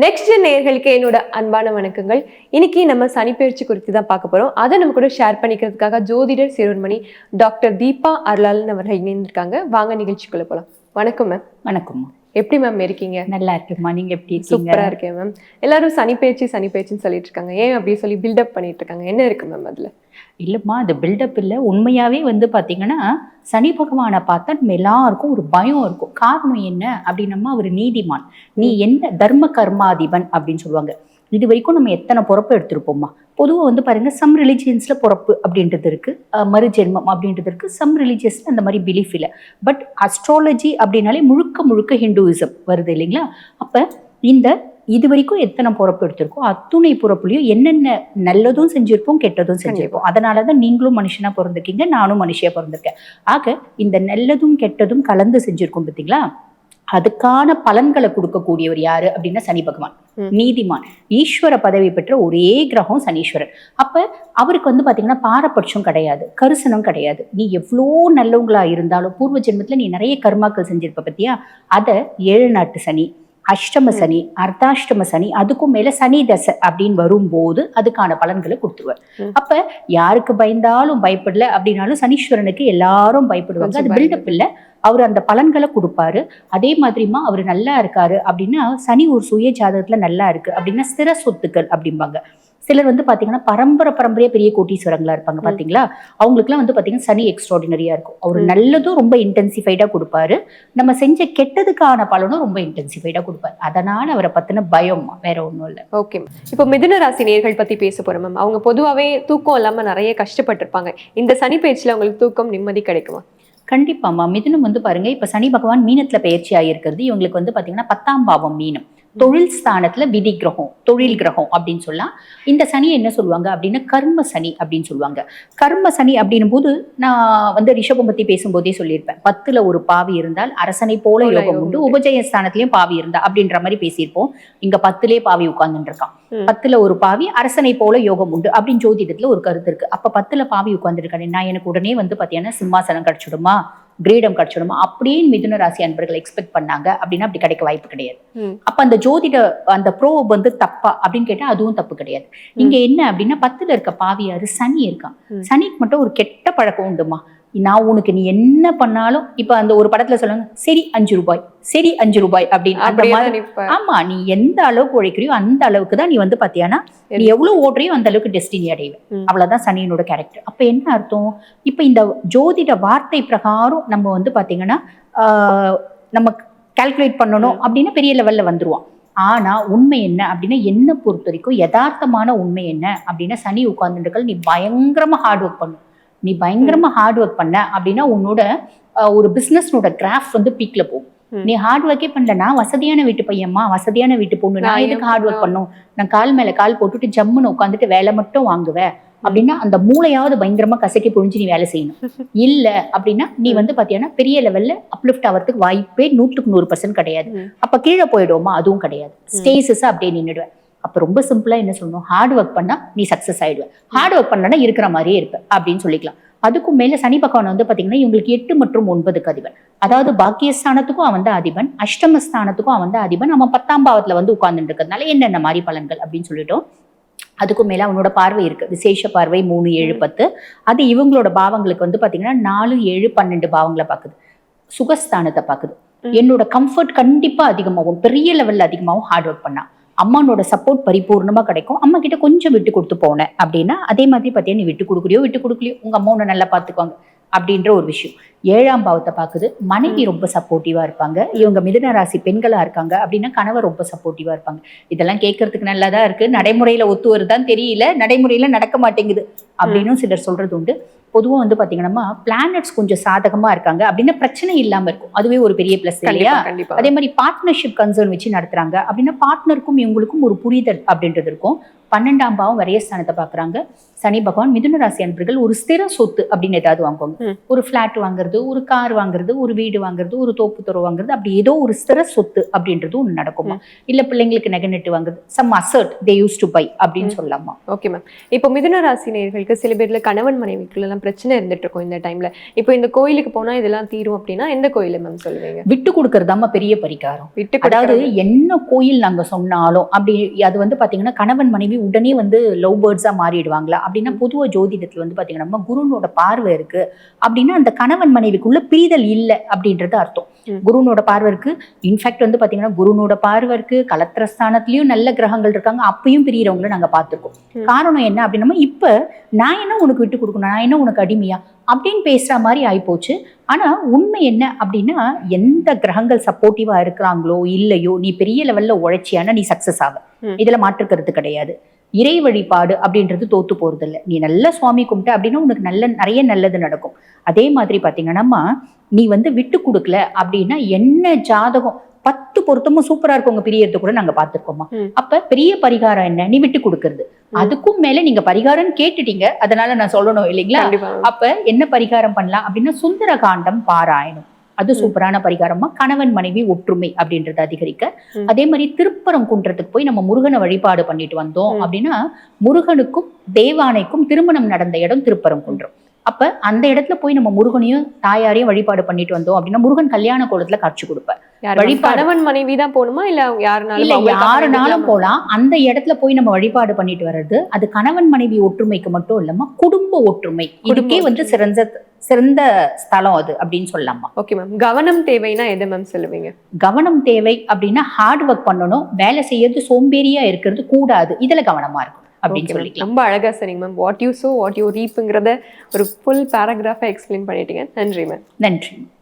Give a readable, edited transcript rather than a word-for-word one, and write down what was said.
Next நேயர்களுக்கு என்னோட அன்பான வணக்கங்கள். இன்னைக்கு நம்ம சனிப்பெயர்ச்சி குறித்து தான் பார்க்க போறோம். அதை நம்ம கூட ஷேர் பண்ணிக்கிறதுக்காக ஜோதிடர் சிரோன்மணி டாக்டர் தீபா அருளாளன் அவர்கள் இணைந்திருக்காங்க. வாங்க நிகழ்ச்சிக்குள்ள போலாம். வணக்கம் மேம். வணக்கம். எப்படி மேம் இருக்கீங்க? நல்லா இருக்குமா, நீங்க எப்படி இருக்கீங்க? சூப்பரா இருக்கேன் மேம். எல்லாரும் சனிப்பெயர்ச்சின்னு சொல்லிட்டு இருக்காங்க. ஏன் அப்படி சொல்லி பில்டப் பண்ணிட்டு இருக்காங்க? என்ன இருக்கு மேம் அதுல? இல்லம்மா, அது பில்டப் இல்லை. உண்மையாவே பாத்தீங்கன்னா சனி பகவானை பார்த்தா நம்ம எல்லாருக்கும் ஒரு பயம் இருக்கும். காரணம் என்ன அப்படின்னம்மா, அவர் நீதிமான், நீ என்ன தர்ம கர்மாதிபன் அப்படின்னு சொல்லுவாங்க. இது வரைக்கும் நம்ம எத்தனை பொறுப்பு எடுத்திருப்போம்மா. பொதுவாக பாருங்க, சம் ரிலிஜியன்ஸ்ல பொறுப்பு அப்படின்றது இருக்கு, மறுஜென்மம் அப்படின்றது இருக்கு. சம் ரிலிஜியஸ்ல அந்த மாதிரி பிலீஃப் இல்லை. பட் அஸ்ட்ராலஜி அப்படின்னாலே முழுக்க முழுக்க ஹிந்துயிசம் வருது இல்லைங்களா? அப்ப இது வரைக்கும் எத்தனை பொறுப்பு எடுத்திருக்கோம், அத்துணை பொறுப்புலையும் என்னென்ன நல்லதும் செஞ்சிருப்போம், கெட்டதும் செஞ்சிருப்போம். அதனாலதான் நீங்களும் மனுஷனா பிறந்திருக்கீங்க, நானும் மனுஷியா பிறந்திருக்கேன். ஆக இந்த நல்லதும் கெட்டதும் கலந்து செஞ்சிருக்கோம் பார்த்தீங்களா? அதுக்கான பலன்களை கொடுக்கக்கூடியவர் யாரு அப்படின்னா சனி பகவான், நீதிமான், ஈஸ்வர பதவி பெற்ற ஒரே கிரகம் சனீஸ்வரன். அப்ப அவருக்கு பாத்தீங்கன்னா பாரபட்சம் கிடையாது, கரிசனம் கிடையாது. நீ எவ்வளோ நல்லவங்களா இருந்தாலும் பூர்வ ஜென்மத்துல நீ நிறைய கர்மாக்கள் செஞ்சிருப்ப பத்தியா, அதை 7 நாட்டு சனி, அஷ்டம சனி, அர்த்தாஷ்டம சனி, அதுக்கும் மேல சனி தசை அப்படின்னு வரும்போது அதுக்கான பலன்களை கொடுத்துருவார். அப்ப யாருக்கு பயந்தாலும் பயப்படல அப்படின்னாலும் சனீஸ்வரனுக்கு எல்லாரும் பயப்படுவாங்க. அது பில்டப் இல்லை, அவர் அந்த பலன்களை கொடுப்பாரு. அதே மாதிரிமா அவர் நல்லா இருக்காரு அப்படின்னா, சனி ஒரு சுய ஜாதகத்துல நல்லா இருக்கு அப்படின்னா ஸ்திர சொத்துக்கள் அப்படிம்பாங்க. சிலர் பாத்தீங்கன்னா பரம்பரையா பெரிய கோட்டீஸ்வரங்களா இருப்பாங்க பாத்தீங்களா, அவங்களுக்குலாம் பாத்தீங்கன்னா சனி எக்ஸ்ட்ராடினரியா இருக்கும். அவர் நல்லதும் ரொம்ப இன்டென்சிஃபைடா கொடுப்பாரு, நம்ம செஞ்ச கெட்டதுக்கான பலனும் ரொம்ப இன்டென்சிஃபைடா கொடுப்பாரு. அதனால அவரை பத்தின பயம் வேற ஒண்ணும் இல்லை. ஓகே, இப்போ மிதுன ராசி நேயர்கள் பத்தி பேச போறோம் மேம். அவங்க பொதுவாகவே தூக்கம் இல்லாம நிறைய கஷ்டப்பட்டிருப்பாங்க. இந்த சனி பயிற்சியில அவங்களுக்கு தூக்கம் நிம்மதி கிடைக்குமா? கண்டிப்பாமா. மிதுனம் பாருங்க, இப்ப சனி பகவான் மீனத்துல பயிற்சி ஆகியிருக்கிறது. இவங்களுக்கு பாத்தீங்கன்னா 10ஆம் பாவம் மீனம், தொழில் ஸ்தானத்துல விதி கிரகம், தொழில் கிரகம் அப்படின்னு சொல்லலாம். இந்த சனி என்ன சொல்லுவாங்க அப்படின்னா கர்ம சனி அப்படின்னு சொல்லுவாங்க. கர்ம சனி அப்படின்னும் போது நான் ரிஷபம் பத்தி பேசும்போதே சொல்லியிருப்பேன், 10ல ஒரு பாவி இருந்தால் அரசனை போல யோகம் உண்டு, உபஜய ஸ்தானத்திலயும் பாவி இருந்தா அப்படின்ற மாதிரி பேசியிருப்போம். இங்க 10லே பாவி உட்கார்ந்துட்டு இருக்கான். 10ல ஒரு பாவி அரசனை போல யோகம் உண்டு அப்படின்னு ஜோதிடத்துல ஒரு கருத்து இருக்கு. அப்ப 10ல பாவி உட்கார்ந்துருக்கானே, நான் எனக்கு உடனே பாத்தீங்கன்னா சிம்மாசனம் கிடைச்சிடுமா, கிரீடம் கிடைச்சிடுமா அப்படின்னு மிதுன ராசி அன்பர்கள் எக்ஸ்பெக்ட் பண்ணாங்க அப்படின்னா அப்படி கிடைக்க வாய்ப்பு கிடையாது. அப்ப அந்த ஜோதிட அந்த ப்ரோப் தப்பா அப்படின்னு கேட்டா அதுவும் தப்பு கிடையாது. இங்க என்ன அப்படின்னா 10ல இருக்க பாவியாரு சனி இருக்கான். சனிக்கு மட்டும் ஒரு கெட்ட பழக்கம் உண்டுமா, நான் உனக்கு நீ என்ன பண்ணாலும், இப்ப அந்த ஒரு படத்துல சொல்லுவாங்க சரி 5 ரூபாய், சரி 5 ரூபாய் அப்படின்னு. அந்த மாதிரி ஆமா, நீ எந்த அளவுக்கு உழைக்கிறியோ அந்த அளவுக்கு தான் நீ பாத்தியானா நீ எவ்வளவு ஓடுறியோ அந்த அளவுக்கு டெஸ்டினி அடைவேன். அவ்வளவுதான் சனியனோட கேரக்டர். அப்ப என்ன அர்த்தம், இப்ப இந்த ஜோதிட வார்த்தை பிரகாரம் நம்ம பாத்தீங்கன்னா நம்ம கால்குலேட் பண்ணணும் அப்படின்னா பெரிய லெவல்ல வந்துருவான். ஆனா உண்மை என்ன அப்படின்னா, என்ன பொறுத்த வரைக்கும் யதார்த்தமான உண்மை என்ன அப்படின்னா, சனி உட்கார்ந்துட்டு நீ பயங்கரமா ஹார்ட் ஒர்க் பண்ணும். நீ பயங்கரமா ஹார்ட் ஒர்க் பண்ண அப்படின்னா உன்னோட ஒரு பிசினஸ்னோட கிராஃப் பீக்ல போகும். நீ ஹார்ட் ஒர்க்கே பண்ணலன்னா, வசதியான வீட்டு பையன்மா, வசதியான வீட்டு பொண்ணு, நான் எதுக்கு ஹார்ட் ஒர்க் பண்ணும், நான் கால் மேல கால் போட்டுட்டு ஜம்முன்னு உட்காந்துட்டு வேலை மட்டும் வாங்குவேன் அப்படின்னா அந்த மூளையாவது பயங்கரமா கசக்கி புழிஞ்சு நீ வேலை செய்யணும். இல்ல அப்படின்னா நீ பாத்தீங்கன்னா பெரிய லெவல்ல அப்லிஃப்ட் ஆகிறதுக்கு வாய்ப்பே 100% கிடையாது. அப்ப கீழே போயிடுவோமா, அதுவும் கிடையாது. ஸ்டேசஸ் அப்படியே நின்றுடுவேன். அப்ப ரொம்ப சிம்பிளா என்ன சொல்லணும், ஹார்ட் ஒர்க் பண்ணா நீ சக்சஸ் ஆயிடுவ, ஹார்ட் ஒர்க் பண்ணா இருக்கிற மாதிரியே இருப்ப அப்படின்னு சொல்லிக்கலாம். அதுக்கும் மேல சனி பகவான் பாத்தீங்கன்னா இவங்களுக்கு 8 மற்றும் 9க்கு அதிபன். அதாவது பாக்கியஸ்தானத்துக்கும் அவன் தான் அதிபன், அஷ்டமஸ்தானத்துக்கும் அவன் தான் அதிபன். அவன் 10ஆம் பாவத்துல உட்கார்ந்துட்டு இருக்கிறதுனால என்னென்ன மாதிரி பலன்கள் அப்படின்னு சொல்லிட்டோம். அதுக்கும் மேல அவனோட பார்வை இருக்கு, விசேஷ பார்வை 3, 7, 10. அது இவங்களோட பாவங்களுக்கு பாத்தீங்கன்னா 4, 7, 12 பாவங்களை பாக்குது, சுகஸ்தானத்தை பாக்குது. என்னோட கம்ஃபர்ட் கண்டிப்பா அதிகமாகும், பெரிய லெவல்ல அதிகமாகும் ஹார்ட் ஒர்க் பண்ணா. அம்மானோட சப்போர்ட் பரிபூர்ணமா கிடைக்கும். அம்மா கிட்ட கொஞ்சம் விட்டு கொடுத்து போனேன் அப்படின்னா அதே மாதிரி பாத்தீங்கன்னா நீ விட்டு கொடுக்கலையோ உங்க அம்மா உன்னை நல்லா பாத்துக்குவாங்க அப்படின்ற ஒரு விஷயம். 7ஆம் பாவத்தை பாக்குது, மனைவி ரொம்ப சப்போர்ட்டிவா இருப்பாங்க. இவங்க மிதுன ராசி பெண்களா இருக்காங்க அப்படின்னா கணவர் ரொம்ப சப்போர்ட்டிவா இருப்பாங்க. இதெல்லாம் கேட்கறதுக்கு நல்லாதான் இருக்கு, நடைமுறையில ஒத்து வருதான்னு தெரியல, நடைமுறையில நடக்க மாட்டேங்குது அப்படின்னு சிலர் சொல்றது உண்டு. பொதுவாக பாத்தீங்கன்னா பிளானட்ஸ் கொஞ்சம் சாதகமா இருக்காங்க அப்படின்னா பிரச்சனை இல்லாம இருக்கும், அதுவே ஒரு பெரிய பிளஸ் இல்லையா? அதே மாதிரி பார்ட்னர்ஷிப் கன்சர்ன் வச்சு நடத்துறாங்க அப்படின்னா பார்ட்னருக்கும் இவங்களுக்கும் ஒரு புரிதல் அப்படின்றது இருக்கும். 12ஆம் பாவம் வரையஸ்தானத்தை பாக்குறாங்க சனி பகவான். மிதுன ராசி அன்பர்கள் ஒரு ஸ்திர சொத்து அப்படின்னு ஏதாவது வாங்குவாங்க, ஒரு பிளாட் வாங்குறது, போறது, ஒரு கார் வாங்குறது, ஒரு வீடு வாங்குறது, ஒரு தோப்பு துறவு வாங்குறது, அப்படி ஏதோ ஒரு ஸ்திர சொத்து அப்படின்றது ஒண்ணு நடக்குமா. இல்ல பிள்ளைங்களுக்கு நகை நட்டு வாங்குறது, some asset they use to buy அப்படின்னு சொல்லலாமா. Okay ma'am. இப்போ மிதுன ராசி நேயர்களுக்கு சில பேர்ல கணவன் மனைவிக்குள்ள எல்லாம் பிரச்சனை இருந்துட்டு இருக்கும் இந்த டைம்ல. இப்போ இந்த கோயிலுக்கு போனா இதெல்லாம் தீரும் அப்படின்னா எந்த கோயில மேம் சொல்லுவீங்க? விட்டு கொடுக்கறதாம பெரிய பரிகாரம். விட்டு அதாவது என்ன கோயில் நாங்க சொன்னாலும் அப்படி அது வந்து பாத்தீங்கன்னா கணவன் மனைவி உடனே வந்து லவ் பேர்ட்ஸா மாறிடுவாங்களா அப்படின்னா, பொதுவா ஜோதிடத்துல வந்து பாத்தீங்கன்னா நம்ம குருனோட பார்வை இருக்கு அப்படின்னா அந்த கணவன் மனைவிக்குள்ள பிரிதல் இல்லை அப்படின்றது அர்த்தம். குருனோட பார்வை இருக்கு. இன்ஃபேக்ட் வந்து பாத்தீங்கன்னா குருனோட பார்வை இருக்கு, கலத்திரஸ்தானத்திலயும் நல்ல கிரகங்கள் இருக்காங்க, அப்பயும் பிரியறவங்களை நாங்க பார்த்திருக்கோம். காரணம் என்ன அப்படின்னா, இப்ப நான் என்ன உனக்கு விட்டு கொடுக்கணும், நான் என்ன உனக்கு அடிமையா அப்படின்னு பேசுற மாதிரி ஆயிப்போச்சு. ஆனா உண்மை என்ன அப்படின்னா, எந்த கிரகங்கள் சப்போர்ட்டிவா இருக்கிறாங்களோ இல்லையோ, நீ பெரிய லெவல்ல உழைச்சியானா நீ சக்சஸ் ஆக, இதுல மாற்றுக்கிறது கிடையாது. இறை வழிபாடு அப்படின்றது தோத்து போறது இல்லை. நீ நல்ல சுவாமி கும்பிட்ட அப்படின்னா உனக்கு நிறைய நல்லது நடக்கும். அதே மாதிரி பாத்தீங்கன்னா, நீ வந்து விட்டு கொடுக்கல அப்படின்னா என்ன ஜாதகம் 10 பொருத்தமும் சூப்பரா இருக்கும், உங்க பிரியறது கூட நாங்க பார்த்திருக்கோமா. அப்ப பெரிய பரிகாரம் என்ன, நீ விட்டு கொடுக்கறது. அதுக்கும் மேல நீங்க பரிகாரம் கேட்டுட்டீங்க, அதனால நான் சொல்லணும் இல்லைங்களா. அப்ப என்ன பரிகாரம் பண்ணலாம் அப்படின்னா, சுந்தர காண்டம் பாராயணம், அது சூப்பரான பரிகாரமா. கணவன் மனைவி ஒற்றுமை அப்படின்றது அதிகரிக்க. அதே மாதிரி திருப்பரங்குன்றத்துக்கு போய் நம்ம முருகனை வழிபாடு பண்ணிட்டு வந்தோம் அப்படின்னா, முருகனுக்கும் தேவானைக்கும் திருமணம் நடந்த இடம் திருப்பரங்குன்றம். அப்ப அந்த இடத்துல போய் நம்ம முருகனையும் தாயாரையும் வழிபாடு பண்ணிட்டு வந்தோம் அப்படின்னா, முருகன் கல்யாண கோலத்துல காட்சி கொடுப்பார். கணவன் மனைவி தான் போகணுமா இல்ல யாருனாலும் போலாம். அந்த இடத்துல போய் நம்ம வழிபாடு பண்ணிட்டு வர்றது அது கணவன் மனைவி ஒற்றுமைக்கு மட்டும் இல்லாம குடும்ப ஒற்றுமை, இதுக்கே வந்து சிறந்த ஸ்தலம் அது அப்படின்னு சொல்லலாமா. Okay ma'am. கவனம் தேவைன்னா எதை மேம் சொல்லுவீங்க? கவனம் தேவை அப்படின்னா ஹார்ட் ஒர்க் பண்ணணும், வேலை செய்யறது சோம்பேறியா இருக்கிறது கூடாது, இதுல கவனமா இருக்கும் அப்படின்னு சொல்லிக்கலாம். ரொம்ப அழகா சொன்னீங்க ma'am. What you so what you ரீப்ங்கிறத ஒரு ஃபுல் பேராகிராஃபா எக்ஸ்பிளைன் பண்ணிட்டீங்க. நன்றி மேம். நன்றி.